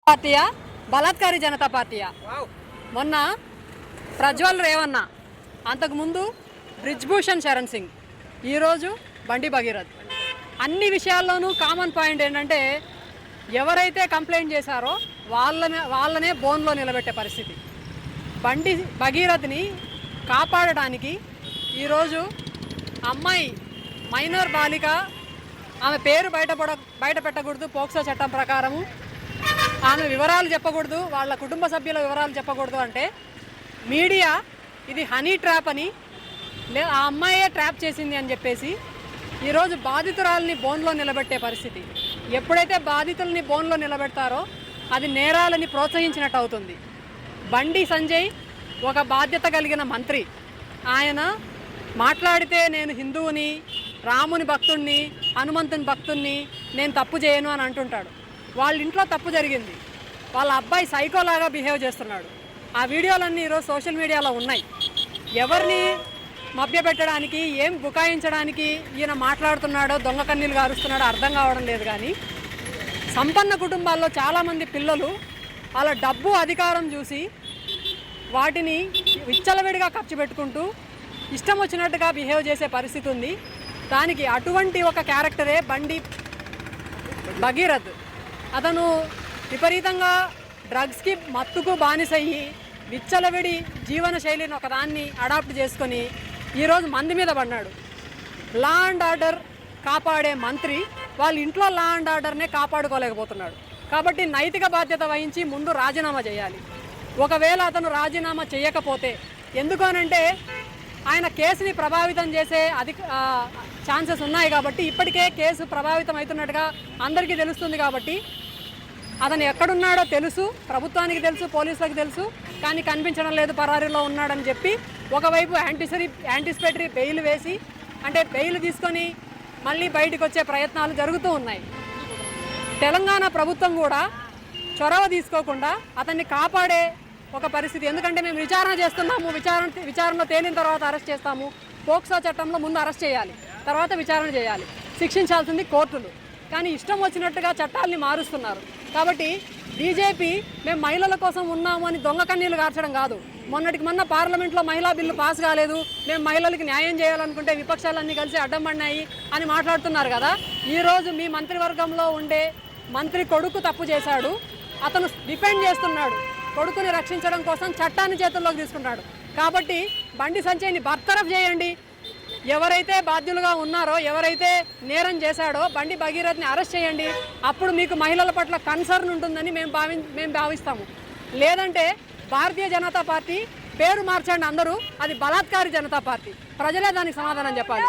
పార్టీయా బలాత్కారి జనతా పార్టీయా? మొన్న ప్రజ్వల్ రేవన్న, అంతకుముందు బ్రిజ్భూషణ్ శరణ్ సింగ్, ఈరోజు బండి భగీరథ్. అన్ని విషయాల్లోనూ కామన్ పాయింట్ ఏంటంటే ఎవరైతే కంప్లైంట్ చేశారో వాళ్ళనే బోన్లో నిలబెట్టే పరిస్థితి. బండి భగీరథ్ని కాపాడడానికి ఈరోజు అమ్మాయి మైనర్ బాలిక, ఆమె పేరు బయట పెట్టకూడదు పోక్సో చట్టం ప్రకారము, ఆమె వివరాలు చెప్పకూడదు, వాళ్ళ కుటుంబ సభ్యుల వివరాలు చెప్పకూడదు అంటే మీడియా ఇది హనీ ట్రాప్ అని, ఆ అమ్మాయే ట్రాప్ చేసింది అని చెప్పేసి ఈరోజు బాధితురాలని బోన్లో నిలబెట్టే పరిస్థితి. ఎప్పుడైతే బాధితుల్ని బోన్లో నిలబెడతారో అది నేరాలని ప్రోత్సహించినట్టు అవుతుంది. బండి సంజయ్ ఒక బాధ్యత కలిగిన మంత్రి. ఆయన మాట్లాడితే నేను హిందువుని, రాముని భక్తుణ్ణి, హనుమంతుని భక్తుణ్ణి, నేను తప్పు చేయను అని అంటుంటాడు. వాళ్ళ ఇంట్లో తప్పు జరిగింది, వాళ్ళ అబ్బాయి సైకోలాగా బిహేవ్ చేస్తున్నాడు. ఆ వీడియోలన్నీ ఈరోజు సోషల్ మీడియాలో ఉన్నాయి. ఎవరిని మభ్యపెట్టడానికి, ఏం బుకాయించడానికి ఈయన మాట్లాడుతున్నాడో, దొంగ కన్నీళ్ళు గారుస్తున్నాడో అర్థం కావడం లేదు. కానీ సంపన్న కుటుంబాల్లో చాలామంది పిల్లలు వాళ్ళ డబ్బు అధికారం చూసి వాటిని విచ్చలవిడిగా ఖర్చు పెట్టుకుంటూ ఇష్టం వచ్చినట్టుగా బిహేవ్ చేసే పరిస్థితి ఉంది. దానికి అటువంటి ఒక క్యారెక్టరే బండి భగీరథ్. అతను విపరీతంగా డ్రగ్స్కి మత్తుకు బానిసయ్యి విచ్చలవిడి జీవన శైలిని ఒకదాన్ని అడాప్ట్ చేసుకొని ఈరోజు మంది మీద పడ్డాడు. లా అండ్ ఆర్డర్ కాపాడే మంత్రి వాళ్ళ ఇంట్లో లా అండ్ ఆర్డర్నే కాపాడుకోలేకపోతున్నాడు. కాబట్టి నైతిక బాధ్యత వహించి ముందు రాజీనామా చేయాలి. ఒకవేళ అతను రాజీనామా చేయకపోతే, ఎందుకనంటే ఆయన కేసుని ప్రభావితం చేసే ఛాన్సెస్ ఉన్నాయి కాబట్టి, ఇప్పటికే కేసు ప్రభావితం అవుతున్నట్టుగా అందరికీ తెలుస్తుంది. కాబట్టి అతను ఎక్కడున్నాడో తెలుసు, ప్రభుత్వానికి తెలుసు, పోలీసులకు తెలుసు, కానీ కనిపించడం లేదు, పరారీలో ఉన్నాడని చెప్పి ఒకవైపు యాంటిసిపేటరీ బెయిల్ వేసి, అంటే బెయిల్ తీసుకొని మళ్ళీ బయటకు వచ్చే ప్రయత్నాలు జరుగుతూ ఉన్నాయి. తెలంగాణ ప్రభుత్వం కూడా చొరవ తీసుకోకుండా అతన్ని కాపాడే ఒక పరిస్థితి. ఎందుకంటే మేము విచారణ చేస్తున్నాము, విచారణలో తేలిన తర్వాత అరెస్ట్ చేస్తాము. పోక్సో చట్టంలో ముందు అరెస్ట్ చేయాలి, తర్వాత విచారణ చేయాలి, శిక్షించాల్సింది కోర్టులు. కానీ ఇష్టం వచ్చినట్టుగా చట్టాలని మారుస్తున్నారు. కాబట్టి బీజేపీ మేము మహిళల కోసం ఉన్నాము అని దొంగ కన్నీళ్లు కార్చడం కాదు. మొన్నటికి మొన్న పార్లమెంట్లో మహిళా బిల్లు పాస్ కాలేదు, మేము మహిళలకి న్యాయం చేయాలనుకుంటే విపక్షాలన్నీ కలిసి అడ్డం పడినాయి అని మాట్లాడుతున్నారు కదా. ఈరోజు మీ మంత్రివర్గంలో ఉండే మంత్రి కొడుకు తప్పు చేశాడు, అతను డిఫెండ్ చేస్తున్నాడు, కొడుకుని రక్షించడం కోసం చట్టాన్ని చేతుల్లోకి తీసుకుంటాడు. కాబట్టి బండి సంజయ్ని బర్తరఫ్ చేయండి. ఎవరైతే బాధ్యులుగా ఉన్నారో, ఎవరైతే నేరం చేశాడో బండి భగీరథ్ని అరెస్ట్ చేయండి. అప్పుడు మీకు మహిళల పట్ల కన్సర్న్ ఉంటుందని మేము భావిస్తాము. లేదంటే భారతీయ జనతా పార్టీ పేరు మార్చండి అందరూ, అది బలాత్కారి జనతా పార్టీ. ప్రజలే దానికి సమాధానం చెప్పాలి.